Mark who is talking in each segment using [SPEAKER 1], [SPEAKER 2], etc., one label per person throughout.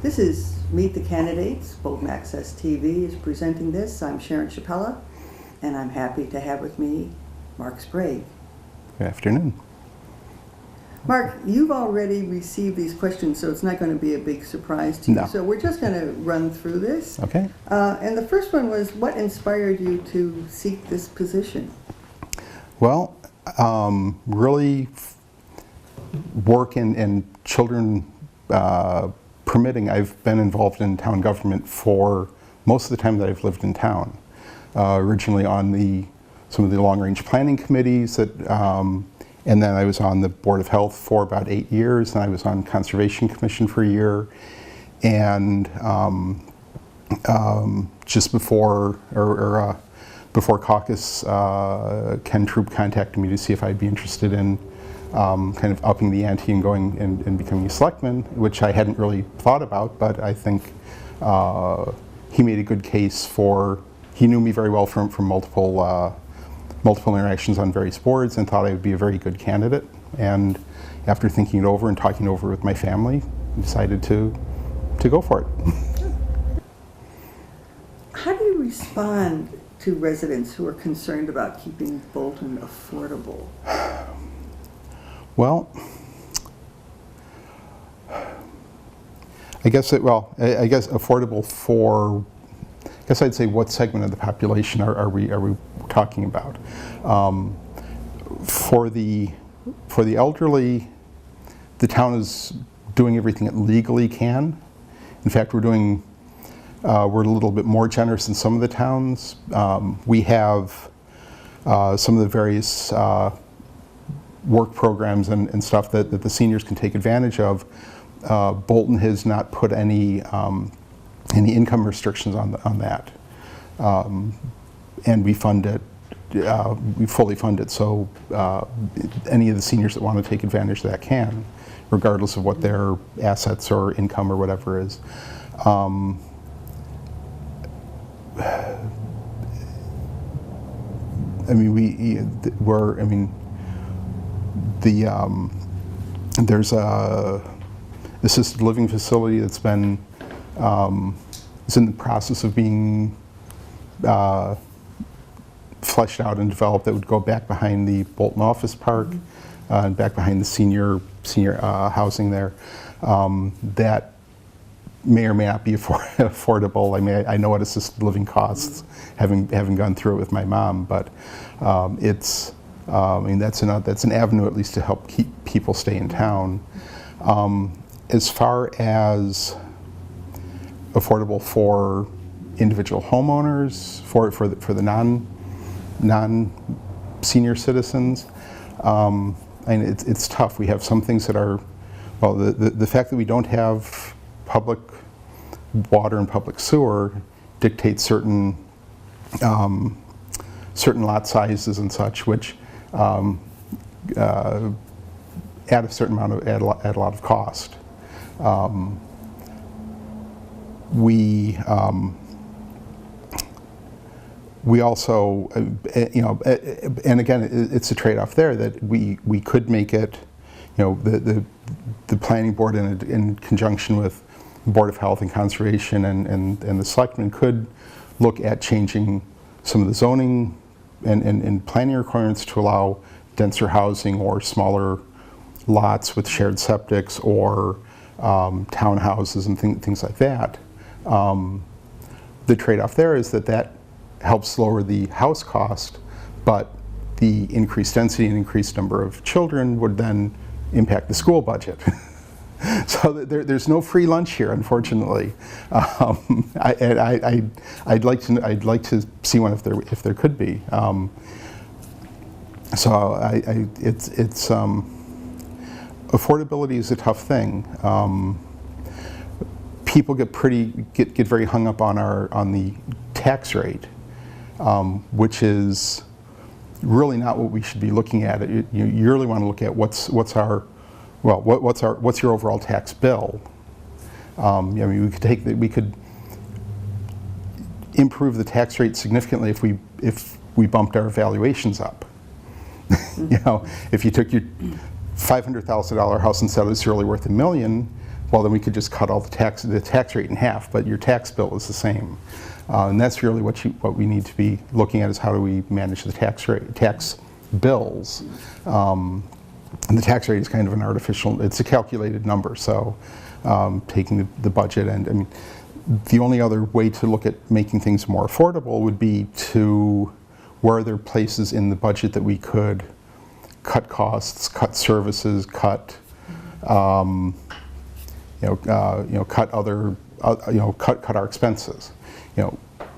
[SPEAKER 1] This is Meet the Candidates. Bolton Access TV is presenting this. I'm Sharon Shepela, and I'm happy to have with me Mark Sprague.
[SPEAKER 2] Good afternoon.
[SPEAKER 1] Mark, you've already received these questions, so it's not going to be a big surprise to you.
[SPEAKER 2] No.
[SPEAKER 1] So we're just going to run through this.
[SPEAKER 2] Okay.
[SPEAKER 1] And the first one was, what inspired you to seek this position?
[SPEAKER 2] Well, really work and children permitting. I've been involved in town government for most of the time that I've lived in town. Originally on some of the long-range planning committees that, and then I was on the Board of Health for about 8 years, and I was on Conservation Commission for a year. And just before, before caucus, Ken Troop contacted me to see if I'd be interested in kind of upping the ante and going and becoming a selectman, which I hadn't really thought about, but I think he made a good case for, he knew me very well from multiple interactions on various boards and thought I would be a very good candidate. And after thinking it over and talking it over with my family, I decided to go for it.
[SPEAKER 1] How do you respond to residents who are concerned about keeping Bolton affordable?
[SPEAKER 2] Well, I guess I guess affordable for, I guess I'd say what segment of the population are we talking about? For the elderly, the town is doing everything it legally can. In fact, we're a little bit more generous than some of the towns. We have some of the various work programs and stuff that the seniors can take advantage of. Bolton has not put any income restrictions on that, and we fund it. We fully fund it, so any of the seniors that want to take advantage of that can, regardless of what their assets or income or whatever is. I mean, there's a assisted living facility that's been is in the process of being fleshed out and developed that would go back behind the Bolton Office Park and back behind the senior housing there. That may or may not be affordable. I mean, I know what assisted living costs, having gone through it with my mom, but it's. I mean, that's an avenue at least to help keep people stay in town. As far as affordable for individual homeowners, for the non-senior citizens, I mean, it's tough. We have some things that are, well, the fact that we don't have public water and public sewer dictates certain lot sizes and such, which add a certain amount of add a lot of cost. We also, and again, it's a trade-off there that we could make it, the planning board in conjunction with Board of Health and Conservation and the Selectmen could look at changing some of the zoning and planning requirements to allow denser housing or smaller lots with shared septics or townhouses and things like that. The trade-off there is that helps lower the house cost, but the increased density and increased number of children would then impact the school budget. So there's no free lunch here, unfortunately. I'd like to see one if there could be. So it's affordability is a tough thing. People get very hung up on the tax rate, which is really not what we should be looking at. You really want to look at what's your overall tax bill. I mean, we could improve the tax rate significantly if we bumped our valuations up. If you took your $500,000 house and said it's really worth $1 million, well, then we could just cut all the tax rate in half, but your tax bill is the same. And that's really what we need to be looking at, is how do we manage the tax bills. And the tax rate is kind of an artificial, it's a calculated number, so taking the budget, and I mean, the only other way to look at making things more affordable would be to, where are there places in the budget that we could cut costs, cut services, cut cut other, cut our expenses,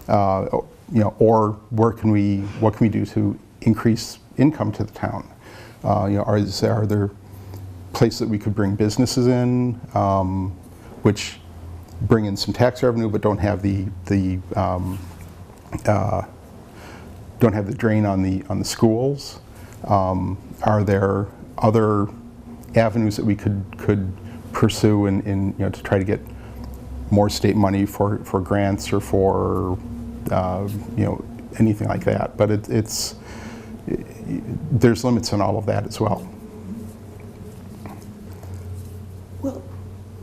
[SPEAKER 2] or what can we do to increase income to the town? Are there places that we could bring businesses in, which bring in some tax revenue but don't have the drain on the schools? Are there other avenues that we could pursue in to try to get more state money for grants or for anything like that? But there's limits on all of that as well.
[SPEAKER 1] Well,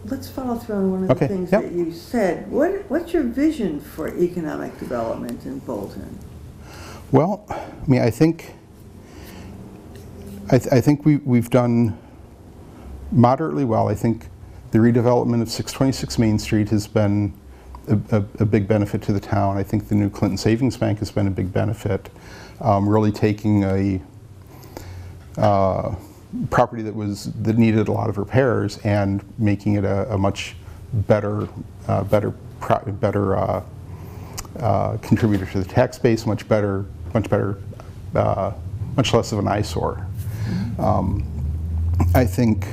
[SPEAKER 1] let's follow through on one of the things
[SPEAKER 2] yep.
[SPEAKER 1] that you said. What's your vision for economic development in Bolton?
[SPEAKER 2] Well, I mean, I think we've done moderately well. I think the redevelopment of 626 Main Street has been a big benefit to the town. I think the new Clinton Savings Bank has been a big benefit. Really taking a property that needed a lot of repairs and making it a much better contributor to the tax base, much less of an eyesore. I think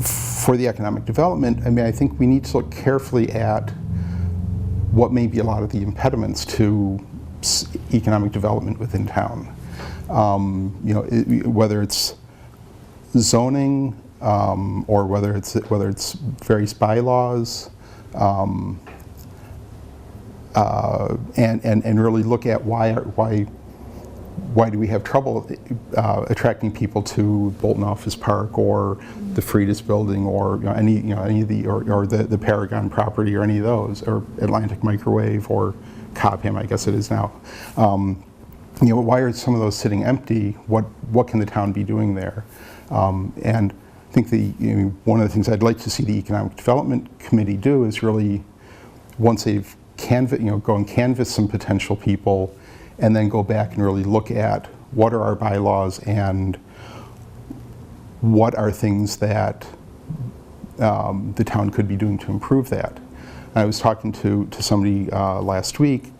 [SPEAKER 2] for the economic development, I mean, I think we need to look carefully at what may be a lot of the impediments to economic development within town. Whether it's zoning or whether it's various bylaws, and really look at why do we have trouble attracting people to Bolton Office Park or the Fridas Building or any of the Paragon property or any of those, or Atlantic Microwave or Cobham, I guess it is now. Why are some of those sitting empty? What can the town be doing there? And I think one of the things I'd like to see the Economic Development Committee do is really, once they've go and canvass some potential people, and then go back and really look at what are our bylaws and what are things that the town could be doing to improve that. I was talking to somebody last week,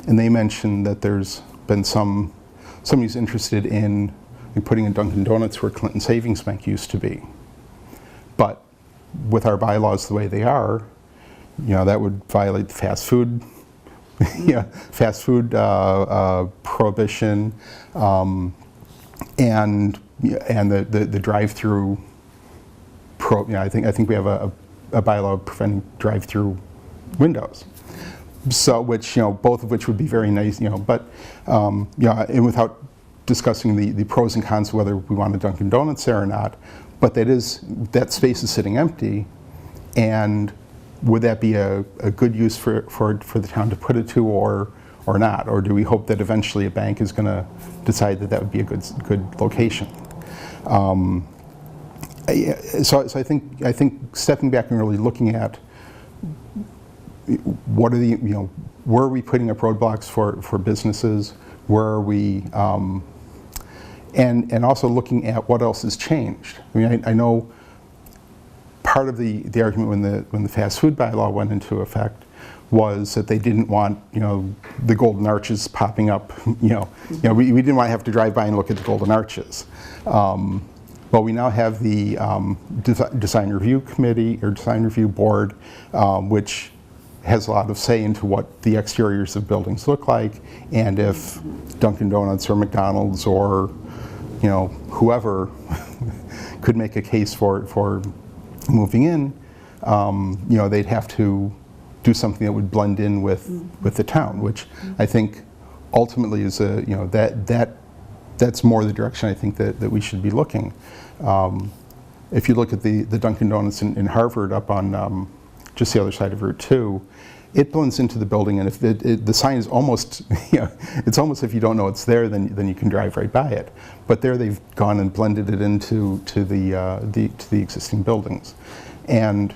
[SPEAKER 2] and they mentioned that there's been somebody's interested in putting a Dunkin' Donuts where Clinton Savings Bank used to be. But with our bylaws the way they are, that would violate the fast food prohibition, and the drive-through. I think we have a bylaw preventing drive-through windows. So both of which would be very nice. But and without discussing the pros and cons of whether we want a Dunkin' Donuts there or not, but that space is sitting empty, and would that be a good use for the town to put it to, or not? Or do we hope that eventually a bank is going to decide that would be a good location? So I think stepping back and really looking at what are where are we putting up roadblocks for businesses? Where are we? And also looking at what else has changed. I mean, I know part of the argument when the fast food bylaw went into effect was that they didn't want the golden arches popping up. We didn't want to have to drive by and look at the golden arches. But we now have the design review committee or design review board, which has a lot of say into what the exteriors of buildings look like, and if Dunkin' Donuts or McDonald's or whoever could make a case for moving in, they'd have to do something that would blend in with the town, which I think ultimately is that's more the direction I think that we should be looking. if you look at the Dunkin' Donuts in Harvard up on just the other side of Route 2, it blends into the building, and if the sign is almost, it's almost if you don't know it's there, then you can drive right by it. But there they've gone and blended it into the existing buildings, and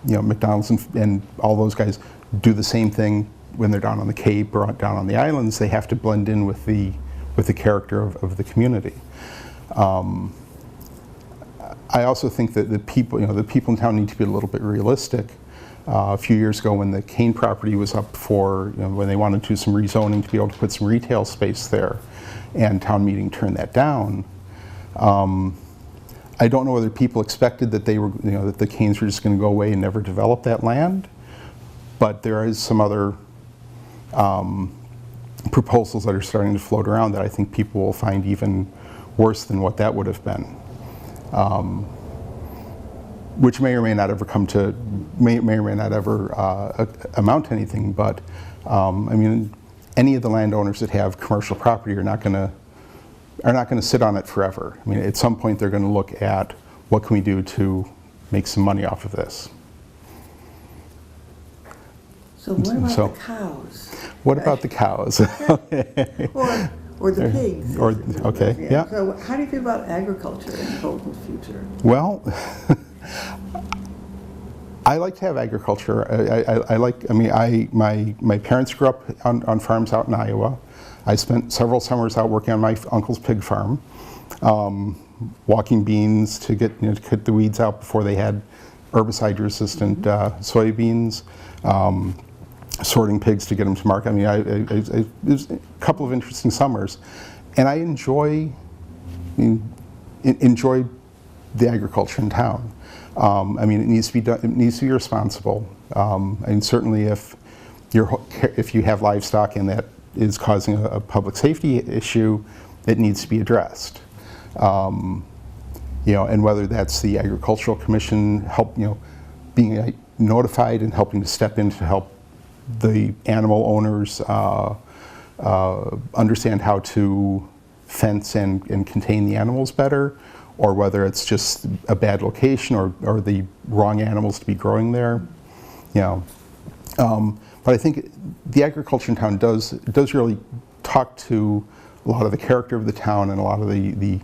[SPEAKER 2] McDonald's and all those guys do the same thing when they're down on the Cape or down on the islands. They have to blend in with the character of the community. I also think that the people in town need to be a little bit realistic. A few years ago, when the Kane property was up for, when they wanted to do some rezoning to be able to put some retail space there, and town meeting turned that down. I don't know whether people expected that they were, that the Kanes were just going to go away and never develop that land, but there is some other proposals that are starting to float around that I think people will find even worse than what that would have been. Which may or may not ever may or may not ever amount to anything, but I mean, any of the landowners that have commercial property are not going to sit on it forever. I mean, at some point they're going to look at what can we do to make some money off of this.
[SPEAKER 1] So what about the cows?
[SPEAKER 2] What about the cows?
[SPEAKER 1] Or the pigs.
[SPEAKER 2] Okay, yeah.
[SPEAKER 1] So how do you feel about agriculture in Bolton's future?
[SPEAKER 2] Well, I like to have agriculture. My parents grew up on farms out in Iowa. I spent several summers out working on my uncle's pig farm, walking beans to get to cut the weeds out before they had herbicide-resistant soybeans, sorting pigs to get them to market. I mean, it was a couple of interesting summers, and I enjoy the agriculture in town. I mean, it needs to be done. It needs to be responsible. And certainly, if you have livestock and that is causing a public safety issue, it needs to be addressed. And whether that's the Agricultural Commission being notified and helping to step in to help the animal owners understand how to fence and contain the animals better, or whether it's just a bad location or the wrong animals to be growing there. But I think the agriculture in town does really talk to a lot of the character of the town and a lot of the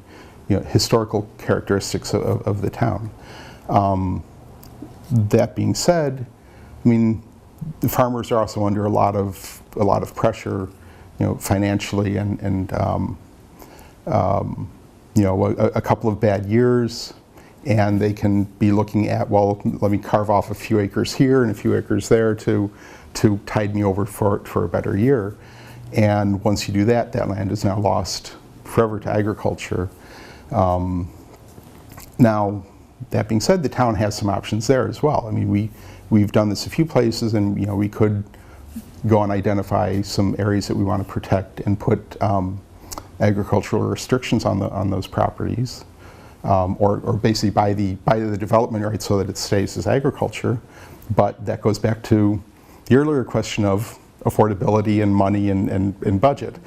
[SPEAKER 2] historical characteristics of the town. That being said, I mean, the farmers are also under a lot of pressure, financially, and a couple of bad years, and they can be looking at, well, let me carve off a few acres here and a few acres there to tide me over for a better year. And once you do that, that land is now lost forever to agriculture. Now, that being said, the town has some options there as well. I mean, we've done this a few places, and we could go and identify some areas that we want to protect and put agricultural restrictions on those properties, or basically buy the development rights so that it stays as agriculture. But that goes back to the earlier question of affordability and money and budget.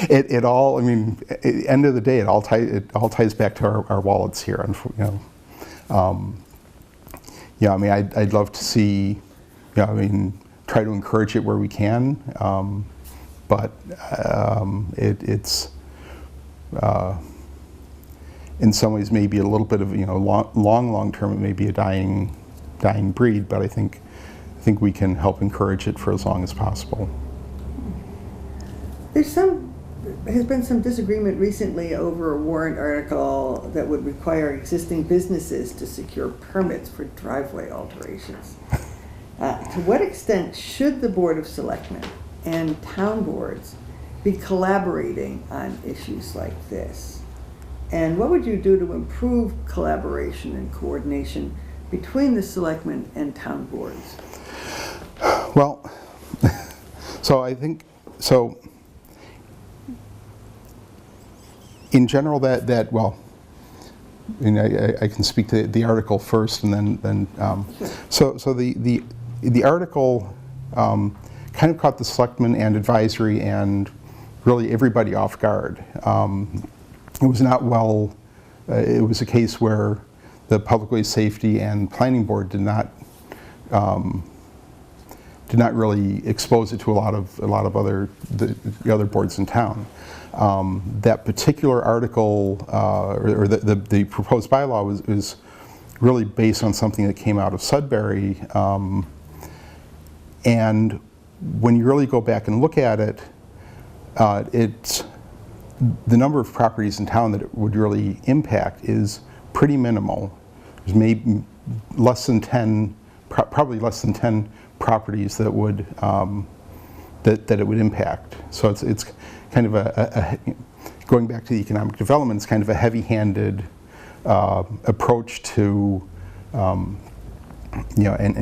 [SPEAKER 2] It all, I mean, at the end of the day, it all ties back to our wallets here. I mean, I'd love to see, try to encourage it where we can, but it's in some ways maybe a little bit of long term it may be a dying breed, but I think we can help encourage it for as long as possible.
[SPEAKER 1] Has been some disagreement recently over a warrant article that would require existing businesses to secure permits for driveway alterations. To what extent should the Board of Selectmen and town boards be collaborating on issues like this? And what would you do to improve collaboration and coordination between the selectmen and town boards?
[SPEAKER 2] Well, I think in general that well, I can speak to the article first, and then sure. So the article kind of caught the selectmen and advisory and really everybody off guard. it was not well, it was a case where the Public Way Safety and Planning Board did not really expose it to a lot of other the other boards in town. That particular article or the proposed bylaw was really based on something that came out of Sudbury, and when you really go back and look at it, it's the number of properties in town that it would really impact is pretty minimal. There's maybe less than 10, probably less than 10 properties that would that it would impact. So it's kind of a going back to the economic development, it's kind of a heavy-handed approach to and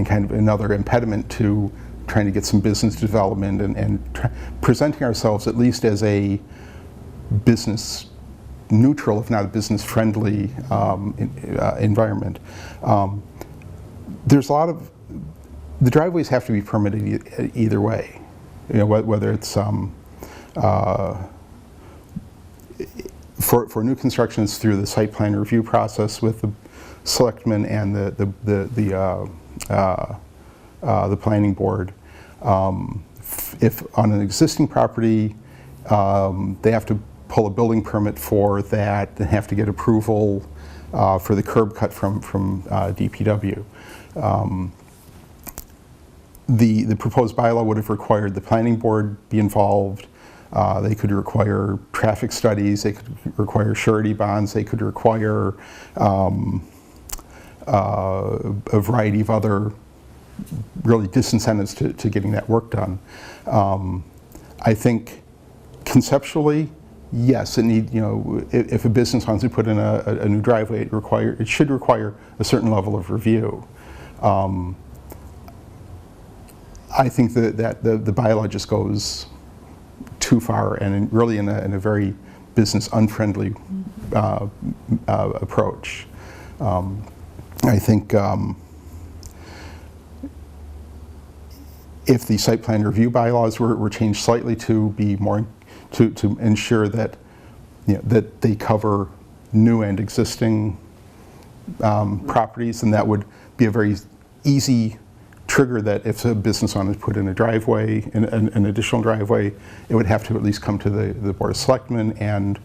[SPEAKER 2] kind of another impediment to trying to get some business development and presenting ourselves at least as a business neutral, if not a business friendly environment. There's a lot of, the driveways have to be permitted either way, whether it's for new construction, it's through the site plan review process with the Selectmen and the Planning Board. If on an existing property, they have to pull a building permit for that, they have to get approval for the curb cut from DPW. The proposed bylaw would have required the Planning Board be involved. They could require traffic studies, they could require surety bonds, they could require a variety of other really disincentives to getting that work done. I think conceptually, yes, if a business wants to put in a new driveway, it should require a certain level of review. I think that the bylaw just goes too far and really in a very business unfriendly approach. I think if the site plan review bylaws were changed slightly to be more to ensure that that they cover new and existing properties, and that would be a very easy trigger that if a business wanted to put in a driveway, an additional driveway, it would have to at least come to the Board of Selectmen and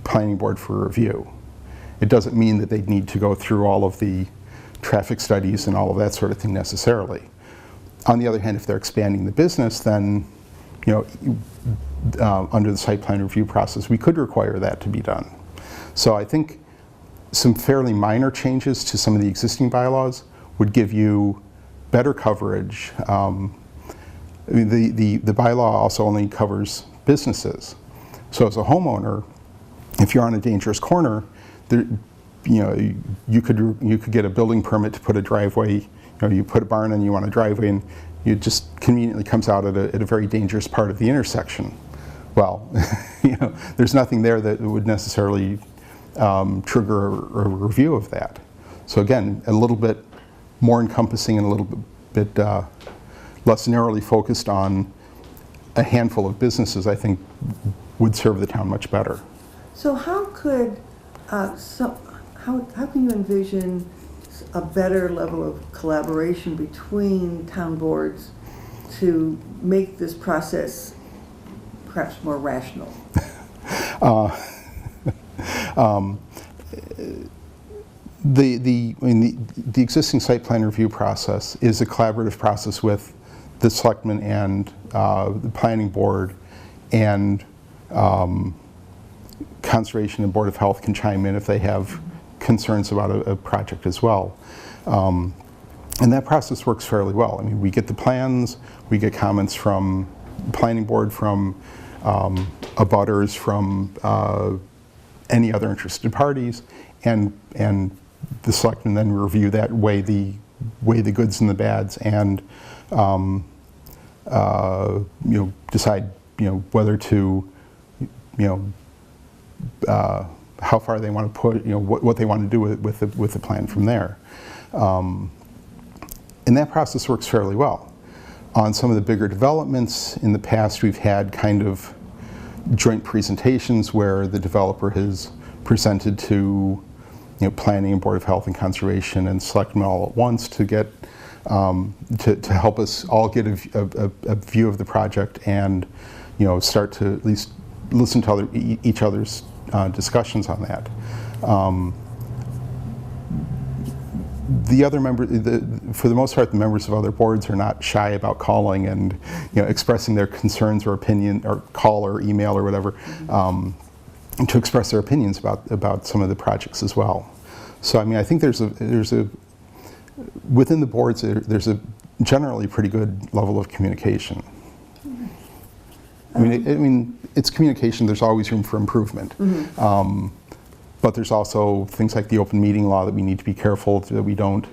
[SPEAKER 2] Planning Board for review. It doesn't mean that they'd need to go through all of the traffic studies and all of that sort of thing necessarily. On the other hand, if they're expanding the business, then under the site plan review process, we could require that to be done. So I think some fairly minor changes to some of the existing bylaws would give you better coverage. The bylaw also only covers businesses. So as a homeowner, if you're on a dangerous corner, you could get a building permit to put a driveway. You put a barn and you want a driveway, and it just conveniently comes out at a very dangerous part of the intersection. Well, there's nothing there that would necessarily trigger a review of that. So again, a little bit more encompassing and a little bit less narrowly focused on a handful of businesses, I think, would serve the town much better.
[SPEAKER 1] So how could how can you envision a better level of collaboration between town boards to make this process perhaps more rational? The existing site plan review process is a collaborative process with the Selectmen and the Planning Board, and Conservation and Board of Health can chime in if they have concerns about a project as well. And that process works fairly well. I mean, we get the plans, we get comments from the Planning Board, from abutters, from any other interested parties, and the Selectmen then review that, weigh the goods and the bads, and decide whether to how far they want to put, what they want to do with the plan from there. And that process works fairly well. On some of the bigger developments in the past, we've had kind of joint presentations where the developer has
[SPEAKER 2] presented to Planning and Board of Health and Conservation and Selectmen all at once to get to help us all get a view of the project and start to at least listen to each other's discussions on that. The other for the most part, the members of other boards are not shy about calling and expressing their concerns or opinion, or call or email or whatever, to express their opinions about some of the projects as well. So I mean, I think there's a within the boards there's a generally pretty good level of communication. I mean, it's communication. There's always room for improvement. But there's also things like the open meeting law that we need to be careful that we don't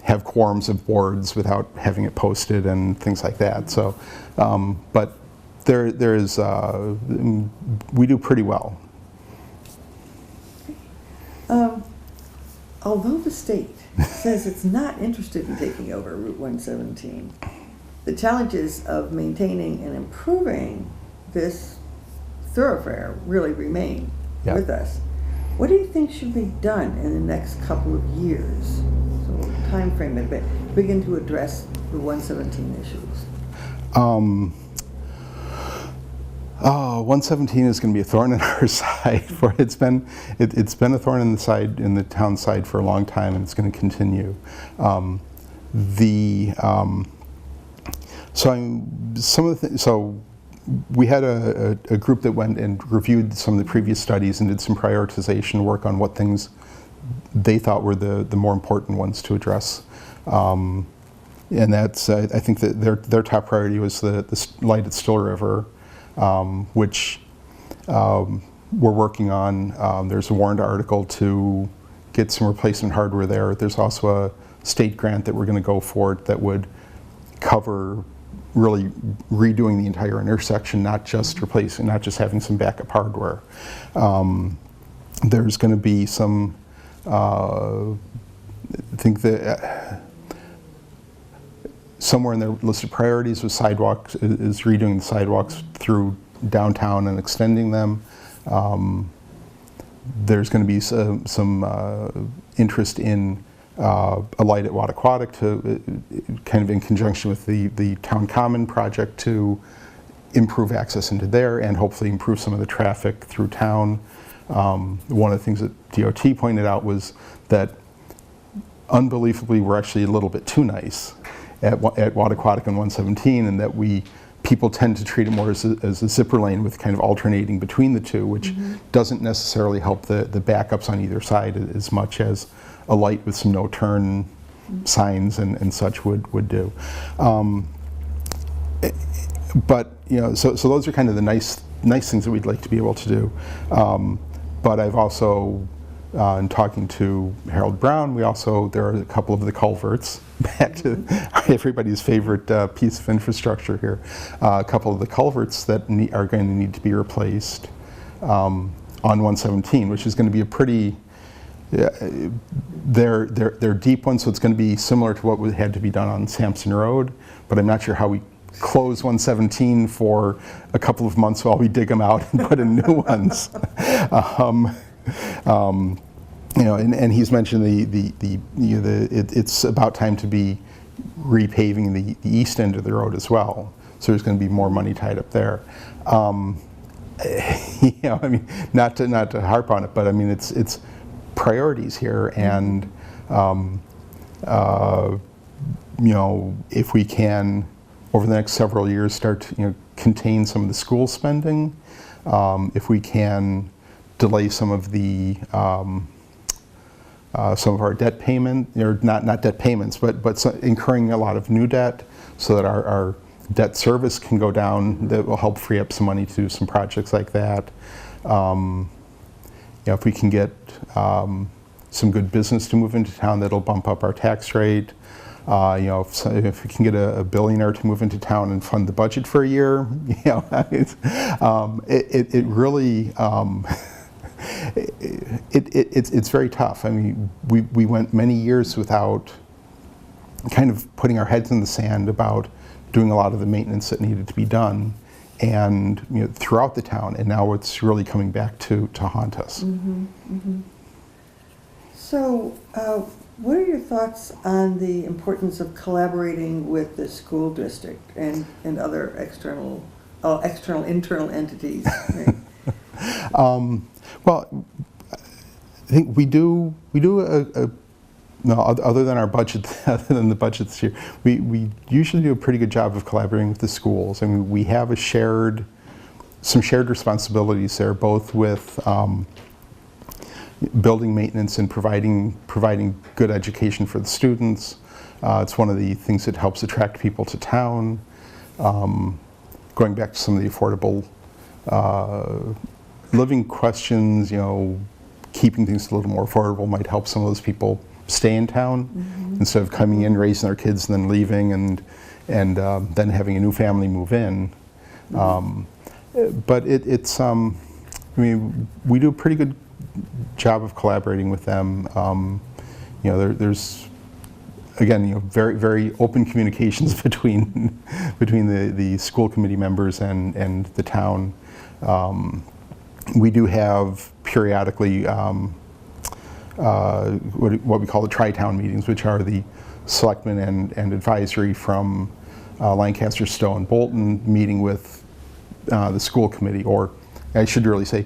[SPEAKER 2] have quorums of boards without having it posted and things like that. So, but there is, we do pretty well.
[SPEAKER 1] Although the state says it's not interested in taking over Route 117, the challenges of maintaining and improving this thoroughfare really remain with us. What do you think should be done in the next couple of years? So time frame it a bit. Begin to address the 117 issues.
[SPEAKER 2] 117 is going to be a thorn in our side. It's been a thorn in the town side for a long time, and it's going to continue. So we had a group that went and reviewed some of the previous studies and did some prioritization work on what things they thought were the more important ones to address. And that's, I think that their top priority was the light at Still River, which we're working on. There's a warrant article to get some replacement hardware there. There's also a state grant that we're going to go for that would cover really redoing the entire intersection, not just having some backup hardware. There's going to be some, I think that somewhere in their list of priorities was sidewalks, is redoing the sidewalks through downtown and extending them. There's going to be some interest in a light at Wattaquatic to kind of in conjunction with the town common project to improve access into there and hopefully improve some of the traffic through town. One of the things that DOT pointed out was that unbelievably we're actually a little bit too nice at Wattaquatic and 117, and that people tend to treat it more as a zipper lane with kind of alternating between the two, which doesn't necessarily help the backups on either side as much as a light with some no-turn signs and such would do. But so those are kind of the nice things that we'd like to be able to do. But I've also, in talking to Harold Brown, there are a couple of the culverts, back to everybody's favorite piece of infrastructure here. A couple of the culverts that are going to need to be replaced on 117, which is going to be a pretty. They're deep ones, so it's going to be similar to what had to be done on Sampson Road, but I'm not sure how we close 117 for a couple of months while we dig them out and put in new ones. And he's mentioned it's about time to be repaving the east end of the road as well. So there's going to be more money tied up there. I mean, not to harp on it, but I mean it's priorities here, and if we can over the next several years start to contain some of the school spending, if we can delay some of our debt payment, or not debt payments, but incurring a lot of new debt, so that our debt service can go down. That will help free up some money to do some projects like that. If we can get some good business to move into town, that'll bump up our tax rate. If we can get a billionaire to move into town and fund the budget for a year, it really. It's very tough. I mean, we went many years without kind of putting our heads in the sand about doing a lot of the maintenance that needed to be done, and throughout the town, and now it's really coming back to haunt us.
[SPEAKER 1] So, what are your thoughts on the importance of collaborating with the school district and other internal entities? Right?
[SPEAKER 2] Well, I think we do no, other than our budget, other than the budget this year, we usually do a pretty good job of collaborating with the schools. I mean, we have some shared responsibilities there, both with building maintenance and providing good education for the students. It's one of the things that helps attract people to town. Going back to some of the affordable living questions, keeping things a little more affordable might help some of those people stay in town instead of coming in, raising their kids, and then leaving, and then having a new family move in. But it's I mean, we do a pretty good job of collaborating with them. There's again, very, very open communications between the school committee members and the town. We do have periodically what we call the tri-town meetings, which are the selectmen and advisory from Lancaster, Stowe, and Bolton meeting with the school committee, or I should really say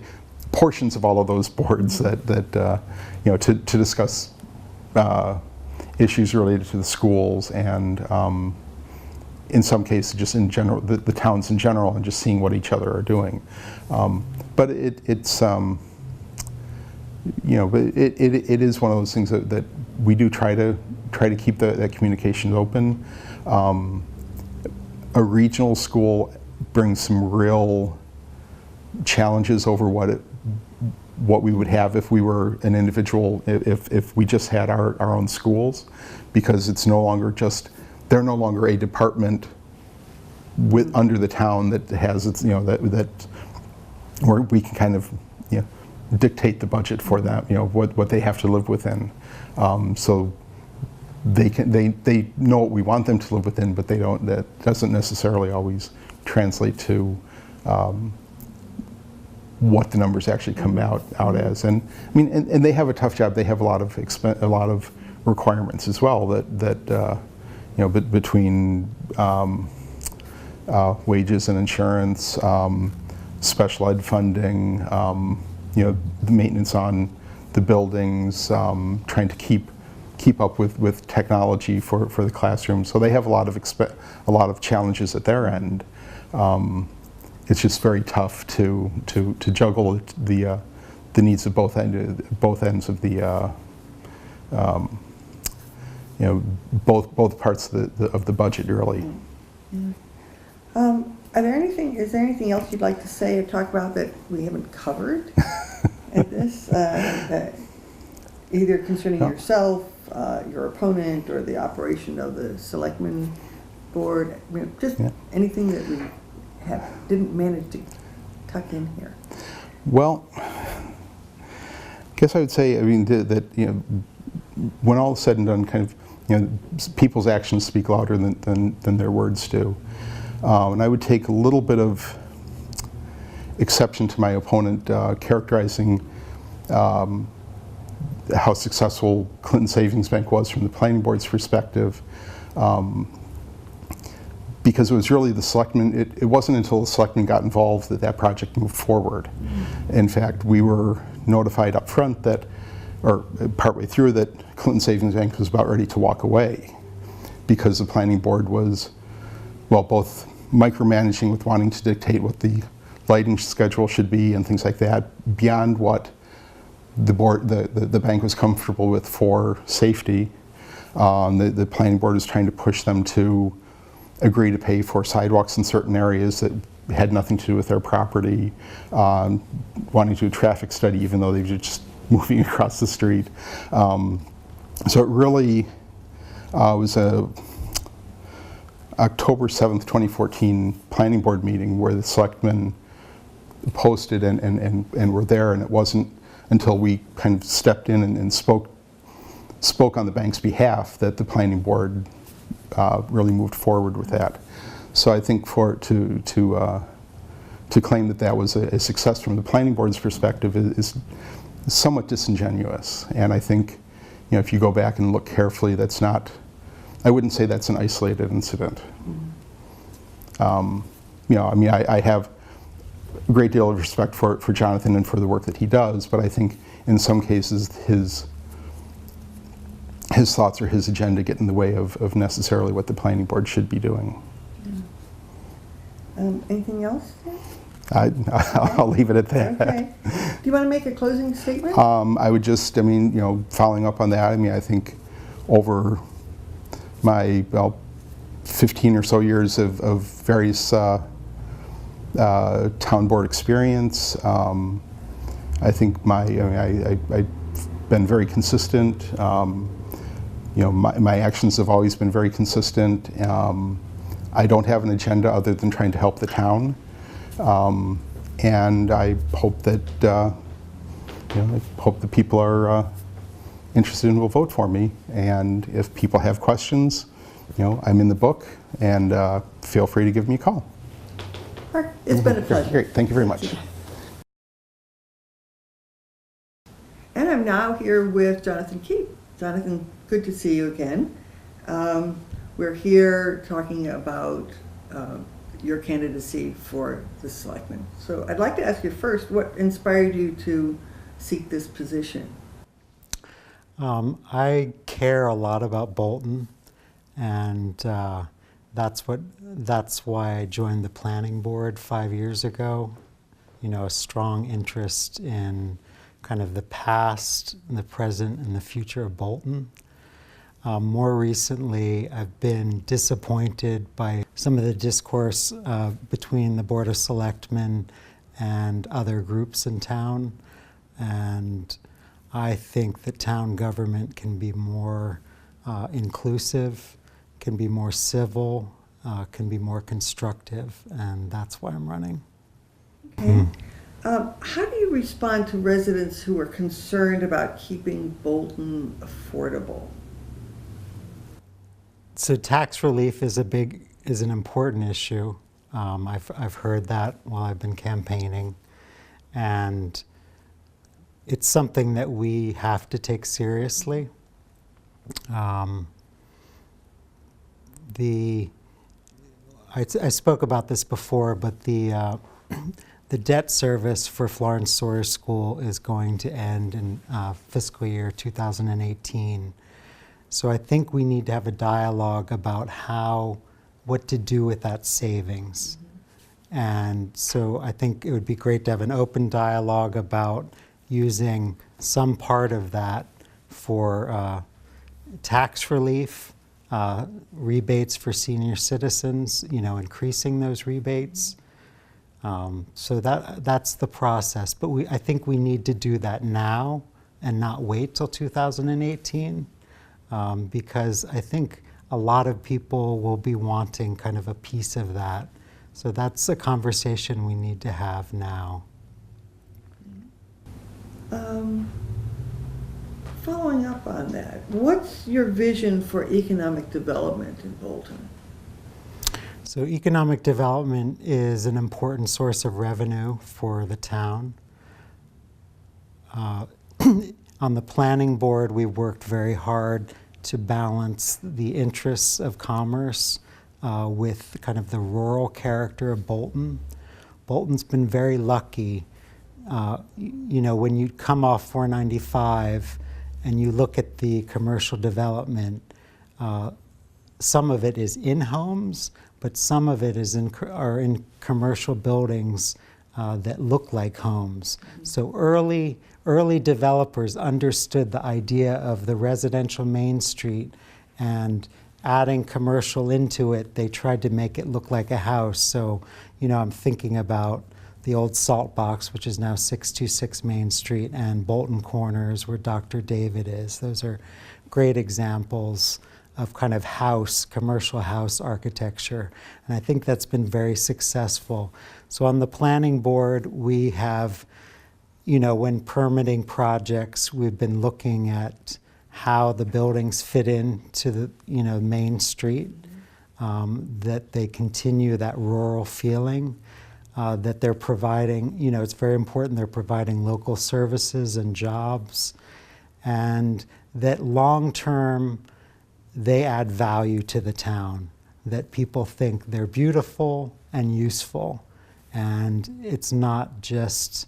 [SPEAKER 2] portions of all of those boards to discuss issues related to the schools and in some cases just in general the towns in general, and just seeing what each other are doing. But it is one of those things that we do try to keep that communication open. A regional school brings some real challenges over what we would have if we were an individual, if we just had our own schools, because it's no longer they're no longer a department under the town that has its, that where we can kind of dictate the budget for them, what they have to live within. So they know what we want them to live within, but that doesn't necessarily always translate to what the numbers actually come out as. And I mean, and they have a tough job. They have a lot of requirements as well that between wages and insurance, special ed funding, the maintenance on the buildings, trying to keep up with technology for the classroom. So they have a lot of challenges at their end. It's just very tough to juggle the needs of both ends of the both parts of the budget, really.
[SPEAKER 1] Is there anything else you'd like to say or talk about that we haven't covered at this? Either concerning yourself, your opponent, or the operation of the Selectmen board, anything that we didn't manage to tuck in here. Well,
[SPEAKER 2] I guess I would say, I mean, that when all is said and done, kind of, people's actions speak louder than their words do. And I would take a little bit of exception to my opponent characterizing how successful Clinton Savings Bank was from the planning board's perspective, because it was really the selectmen. It wasn't until the selectmen got involved that project moved forward. In fact, we were notified up front or partway through, that Clinton Savings Bank was about ready to walk away, because the planning board was, both micromanaging with wanting to dictate what the lighting schedule should be and things like that, beyond what the bank was comfortable with for safety. The planning board was trying to push them to agree to pay for sidewalks in certain areas that had nothing to do with their property, wanting to do a traffic study even though they were just moving across the street. So it really was a October 7th, 2014 planning board meeting where the selectmen posted and were there, and it wasn't until we kind of stepped in and spoke on the bank's behalf that the planning board really moved forward with that. So I think to to claim that that was a success from the planning board's perspective is somewhat disingenuous. And I think, if you go back and look carefully, that's not, I wouldn't say that's an isolated incident. I have a great deal of respect for Jonathan and for the work that he does, but I think in some cases his thoughts or his agenda get in the way of necessarily what the planning board should be doing.
[SPEAKER 1] Anything else?
[SPEAKER 2] I'll leave it at that.
[SPEAKER 1] Okay. Do you want to make a closing statement?
[SPEAKER 2] I would just, following up on that, I think over my 15 or so years of various town board experience, I think I've been very consistent. My actions have always been very consistent. I don't have an agenda other than trying to help the town. And I hope that the people are interested and will vote for me. And if people have questions, I'm in the book, and feel free to give me a call.
[SPEAKER 1] It's been a pleasure.
[SPEAKER 2] Great, thank you very much.
[SPEAKER 1] And I'm now here with Jonathan Keep. Jonathan, good to see you again. We're here talking about your candidacy for the Selectmen. So I'd like to ask you first, what inspired you to seek this position?
[SPEAKER 3] I care a lot about Bolton, and that's why I joined the planning board 5 years ago. A strong interest in kind of the past, the present, and the future of Bolton. More recently, I've been disappointed by some of the discourse between the Board of Selectmen and other groups in town. And I think that town government can be more inclusive, can be more civil, can be more constructive, and that's why I'm running.
[SPEAKER 1] Okay. How do you respond to residents who are concerned about keeping Bolton affordable?
[SPEAKER 3] So tax relief is an important issue. I've heard that while I've been campaigning, and it's something that we have to take seriously. I spoke about this before, but the debt service for Florence Sawyer School is going to end in fiscal year 2018. So I think we need to have a dialogue about what to do with that savings. And so I think it would be great to have an open dialogue about using some part of that for tax relief, rebates for senior citizens, increasing those rebates. So that's the process. But I think we need to do that now and not wait till 2018. Because I think a lot of people will be wanting kind of a piece of that. So that's a conversation we need to have now.
[SPEAKER 1] Following up on that, what's your vision for economic development in Bolton?
[SPEAKER 3] So economic development is an important source of revenue for the town. On the planning board, we worked very hard to balance the interests of commerce with kind of the rural character of Bolton. Bolton's been very lucky. When you come off 495 and you look at the commercial development, some of it is in homes, but some of it is are in commercial buildings that look like homes. So early developers understood the idea of the residential Main Street, and adding commercial into it, they tried to make it look like a house. So, I'm thinking about the old Salt Box, which is now 626 Main Street, and Bolton Corners, where Dr. David is. Those are great examples of kind of commercial house architecture. And I think that's been very successful. So on the planning board, we have, when permitting projects, we've been looking at how the buildings fit into the, Main Street, that they continue that rural feeling. that they're providing, it's very important they're providing local services and jobs, and that long-term they add value to the town, that people think they're beautiful and useful, and it's not just,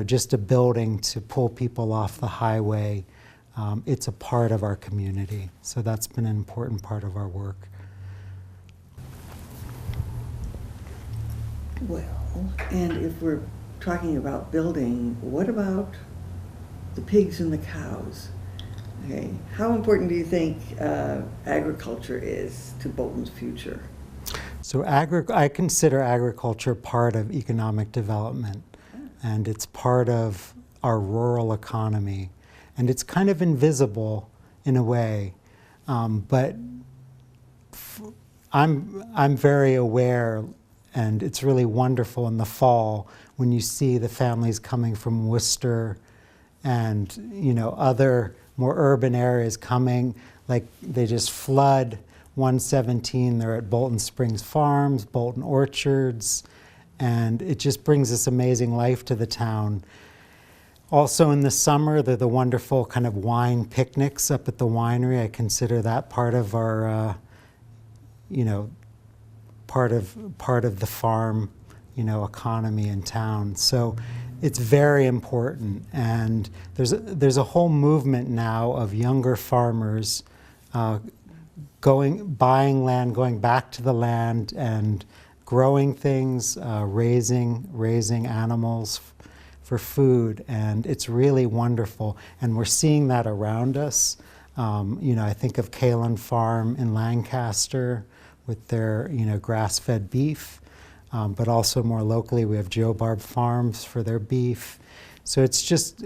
[SPEAKER 3] just a building to pull people off the highway. It's a part of our community, so that's been an important part of our work.
[SPEAKER 1] Well, and if we're talking about building, what about the pigs and the cows? Okay, how important do you think agriculture is to Bolton's future?
[SPEAKER 3] So I consider agriculture part of economic development, and it's part of our rural economy, and it's kind of invisible in a way, but I'm very aware. And it's really wonderful in the fall when you see the families coming from Worcester and other more urban areas coming, like they just flood 117. They're at Bolton Springs Farms, Bolton Orchards, and it just brings this amazing life to the town. Also in the summer, they're the wonderful kind of wine picnics up at the winery. I consider that part of our, part of the farm, economy in town. So it's very important, and there's a whole movement now of younger farmers buying land, going back to the land, and growing things, raising animals for food, and it's really wonderful. And we're seeing that around us. I think of Kalen Farm in Lancaster, with their grass-fed beef, but also more locally we have Joe Barb Farms for their beef. So it's just,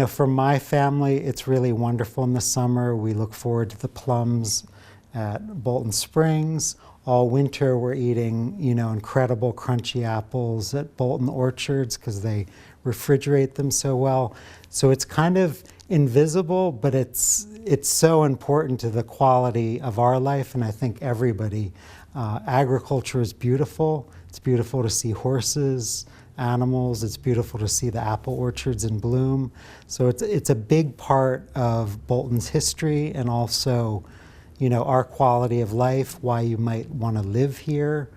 [SPEAKER 3] for my family, it's really wonderful in the summer. We look forward to the plums at Bolton Springs. All winter we're eating, incredible crunchy apples at Bolton Orchards because they refrigerate them so well. So it's kind of invisible, but it's so important to the quality of our life, and I think everybody. Agriculture is beautiful. It's beautiful to see horses, animals. It's beautiful to see the apple orchards in bloom. So it's a big part of Bolton's history, and also, our quality of life, why you might want to live here,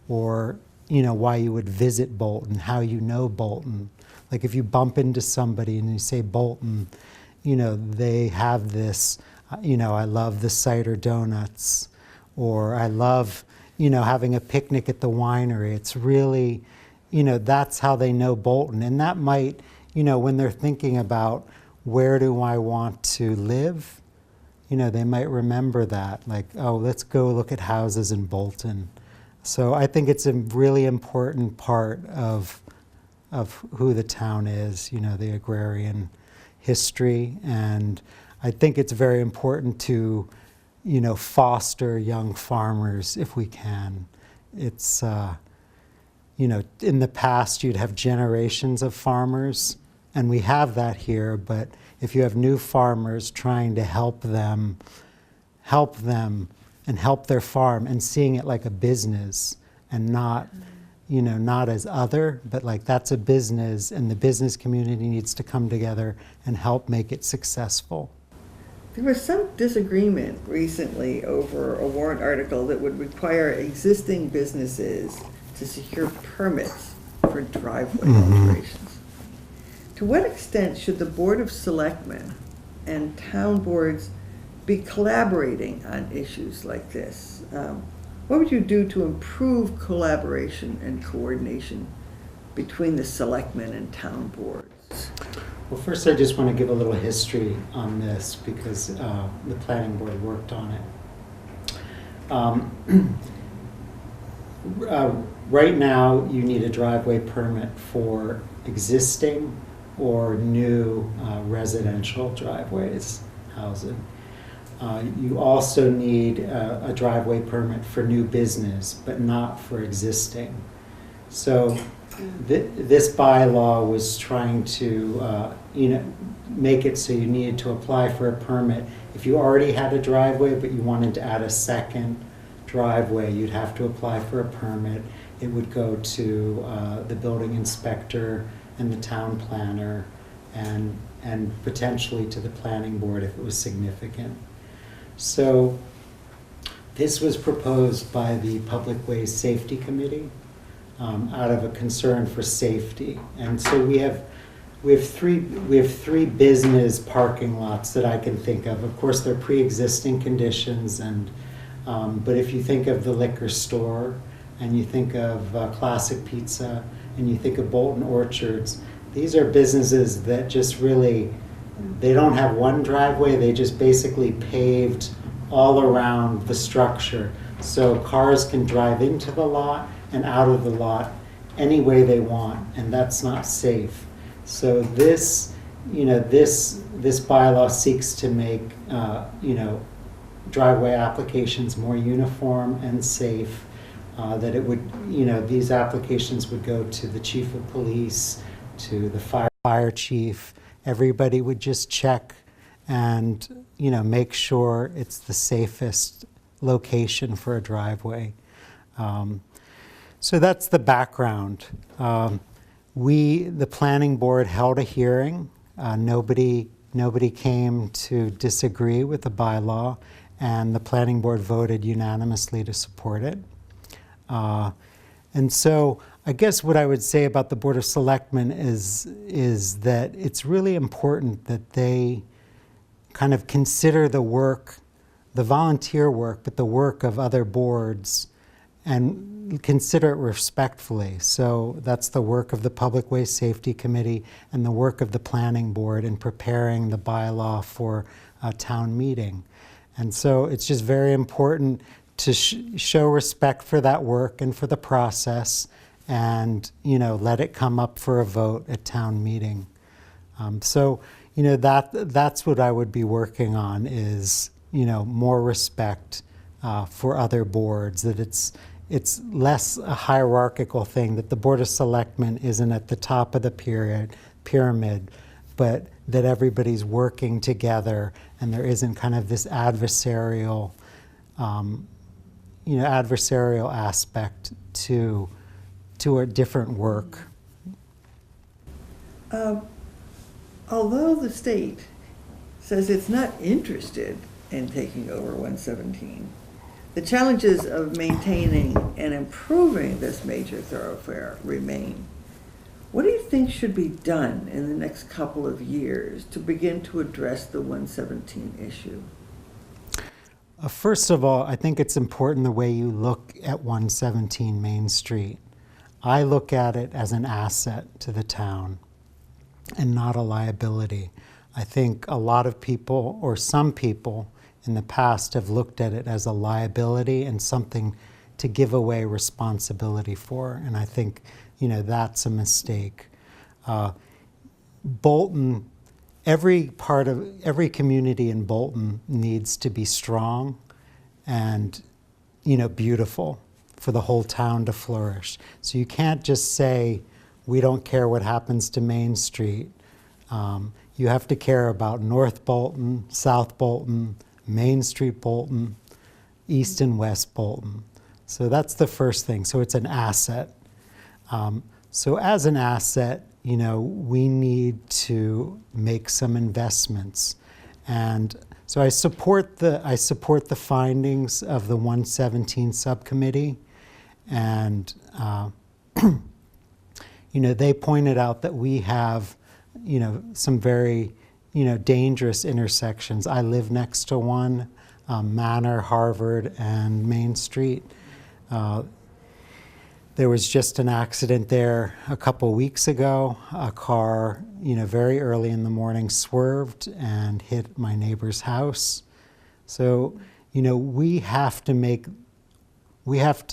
[SPEAKER 3] or, why you would visit Bolton, how you know Bolton. Like if you bump into somebody and you say Bolton, they have this, I love the cider donuts, or I love, having a picnic at the winery. It's really, that's how they know Bolton. And that might, when they're thinking about where do I want to live, they might remember that, like, oh, let's go look at houses in Bolton. So I think it's a really important part of who the town is, the agrarian history, and I think it's very important to, foster young farmers if we can. It's, in the past you'd have generations of farmers, and we have that here, but if you have new farmers trying to help them and help their farm and seeing it like a business and not, not as other, but like that's a business, and the business community needs to come together and help make it successful.
[SPEAKER 1] There was some disagreement recently over a warrant article that would require existing businesses to secure permits for driveway alterations. To what extent should the Board of Selectmen and town boards be collaborating on issues like this? What would you do to improve collaboration and coordination between the selectmen and town boards?
[SPEAKER 3] Well, first I just want to give a little history on this because the planning board worked on it. Right now, you need a driveway permit for existing or new residential driveways, housing. You also need a driveway permit for new business, but not for existing. So this bylaw was trying to make it so you needed to apply for a permit. If you already had a driveway but you wanted to add a second driveway, you'd have to apply for a permit. it would go to the building inspector and the town planner, and potentially to the planning board if it was significant. So this was proposed by the Public Ways Safety Committee out of a concern for safety. And so we have three business parking lots that I can think of. Of course, they're pre-existing conditions, and but if you think of the liquor store, and you think of Classic Pizza, and you think of Bolton Orchards, these are businesses that just really, they don't have one driveway, they just basically paved all around the structure. So cars can drive into the lot and out of the lot any way they want, and that's not safe. So this, this bylaw seeks to make, driveway applications more uniform and safe. That it would, these applications would go to the chief of police, to the fire chief. Everybody would just check and, make sure it's the safest location for a driveway. So that's the background. The planning board held a hearing. Nobody came to disagree with the bylaw, and the planning board voted unanimously to support it. And so I guess what I would say about the Board of Selectmen is that it's really important that they kind of consider the work, the volunteer work, but the work of other boards, and consider it respectfully. So that's the work of the Public Ways Safety Committee and the work of the Planning Board in preparing the bylaw for a town meeting. And so it's just very important to show respect for that work and for the process, and let it come up for a vote at town meeting. That's what I would be working on, is more respect for other boards, that it's less a hierarchical thing, that the Board of Selectmen isn't at the top of the pyramid, but that everybody's working together, and there isn't kind of this adversarial aspect to a different work.
[SPEAKER 1] Although the state says it's not interested in taking over 117, the challenges of maintaining and improving this major thoroughfare remain. What do you think should be done in the next couple of years to begin to address the 117 issue?
[SPEAKER 3] First of all, I think it's important the way you look at 117 Main Street. I look at it as an asset to the town and not a liability. I think a lot of people, or some people in the past, have looked at it as a liability and something to give away responsibility for, and I think that's a mistake. Bolton, every community in Bolton needs to be strong and beautiful for the whole town to flourish. So you can't just say, we don't care what happens to Main Street. You have to care about North Bolton, South Bolton, Main Street Bolton, East and West Bolton. So that's the first thing. So it's an asset. So as an asset, we need to make some investments. And so I support the findings of the 117 subcommittee. And, they pointed out that we have, some very, dangerous intersections. I live next to one, Manor, Harvard, and Main Street. There was just an accident there a couple weeks ago. A car, very early in the morning swerved and hit my neighbor's house. So, we have to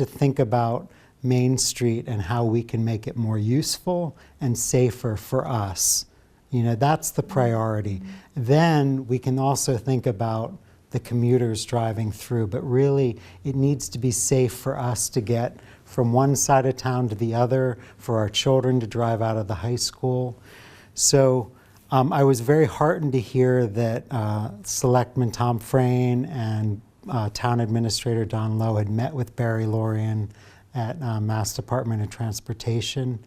[SPEAKER 3] think about Main Street and how we can make it more useful and safer for us. That's the priority. Then we can also think about the commuters driving through, but really it needs to be safe for us to get from one side of town to the other, for our children to drive out of the high school. So I was very heartened to hear that Selectman Tom Frayne and Town Administrator Don Lowe had met with Barry Lorian at Mass Department of Transportation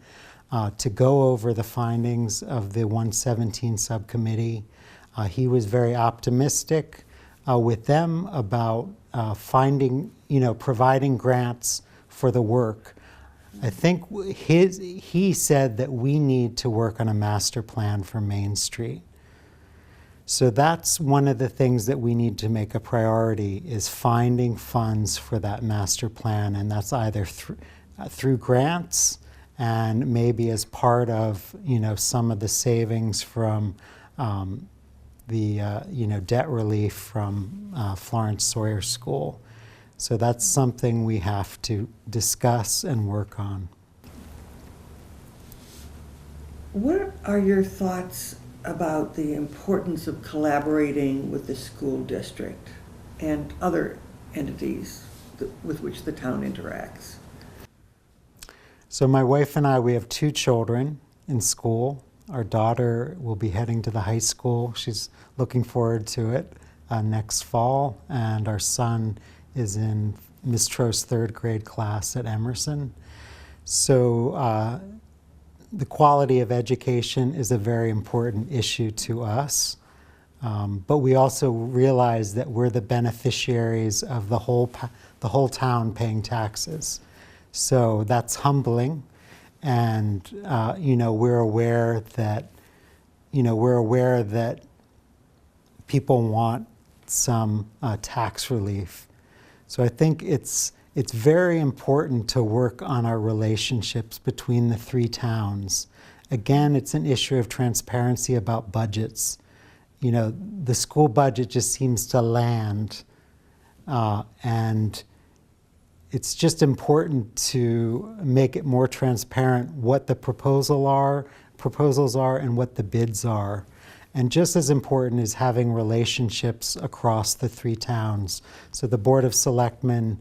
[SPEAKER 3] to go over the findings of the 117 subcommittee. He was very optimistic with them about providing grants for the work. I think he said that we need to work on a master plan for Main Street. So that's one of the things that we need to make a priority, is finding funds for that master plan, and that's either through grants and maybe as part of some of the savings from the debt relief from Florence Sawyer School. So that's something we have to discuss and work on.
[SPEAKER 1] What are your thoughts about the importance of collaborating with the school district and other entities with which the town interacts?
[SPEAKER 3] So my wife and I, we have 2 children in school. Our daughter will be heading to the high school. She's looking forward to it next fall. And our son is in Ms. Tro's 3rd grade class at Emerson. So the quality of education is a very important issue to us. But we also realize that we're the beneficiaries of the whole town paying taxes. So that's humbling, and we're aware that people want some tax relief. So I think it's very important to work on our relationships between the 3 towns. Again, it's an issue of transparency about budgets. The school budget just seems to land, and it's just important to make it more transparent what the proposals are and what the bids are. And just as important is having relationships across the 3 towns. So the Board of Selectmen,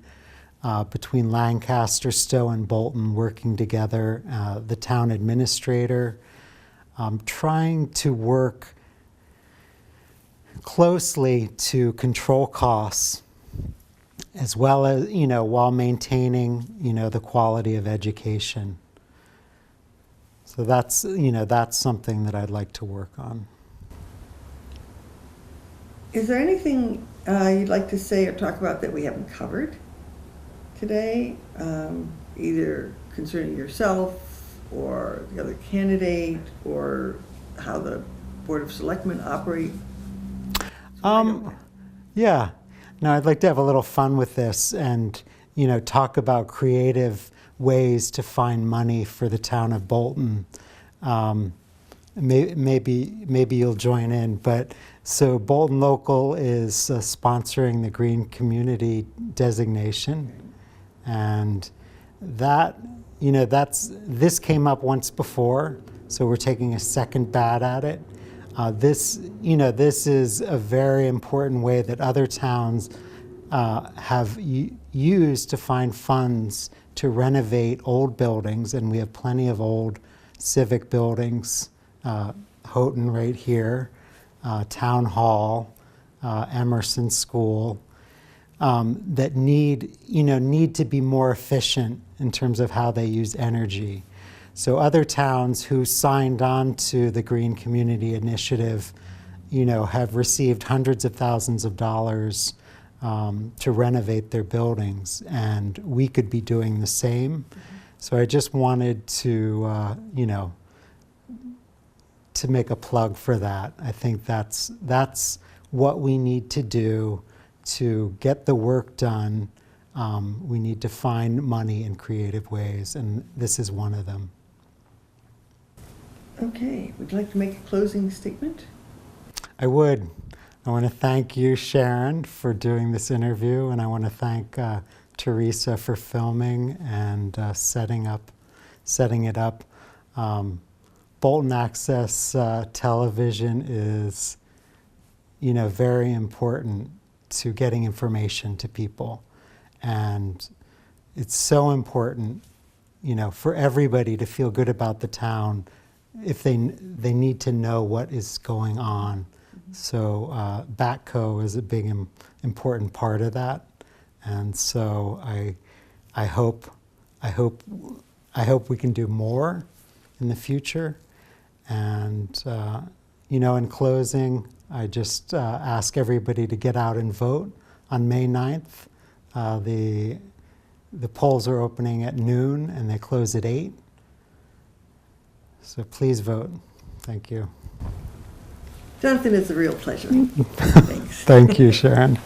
[SPEAKER 3] between Lancaster, Stowe, and Bolton working together, the town administrator, trying to work closely to control costs, as well as, while maintaining, the quality of education. So that's something that I'd like to work on.
[SPEAKER 1] Is there anything you'd like to say or talk about that we haven't covered today, either concerning yourself or the other candidate, or how the Board of Selectmen operate?
[SPEAKER 3] Yeah. No, I'd like to have a little fun with this and, talk about creative ways to find money for the town of Bolton. Maybe you'll join in, but so Bolton Local is sponsoring the Green Community designation, and that, this came up once before, so we're taking a second bat at it. This is a very important way that other towns have used to find funds to renovate old buildings, and we have plenty of old civic buildings, Houghton right here, Town Hall, Emerson School, that need to be more efficient in terms of how they use energy. So other towns who signed on to the Green Community Initiative, have received hundreds of thousands of dollars to renovate their buildings, and we could be doing the same. So I just wanted to, to make a plug for that. I think that's what we need to do to get the work done. We need to find money in creative ways, and this is one of them.
[SPEAKER 1] Okay, would you like to make a closing statement?
[SPEAKER 3] I would. I want to thank you, Sharon, for doing this interview, and I want to thank Teresa for filming and setting it up. Bolton Access Television is, very important to getting information to people, and it's so important, for everybody to feel good about the town if they need to know what is going on. So BATCO is a big important part of that, and so I hope I hope we can do more in the future. And in closing, I just ask everybody to get out and vote on May 9th. The polls are opening at noon and they close at 8. So please vote. Thank you.
[SPEAKER 1] Jonathan, it's a real pleasure. Thanks.
[SPEAKER 3] Thank you, Sharon.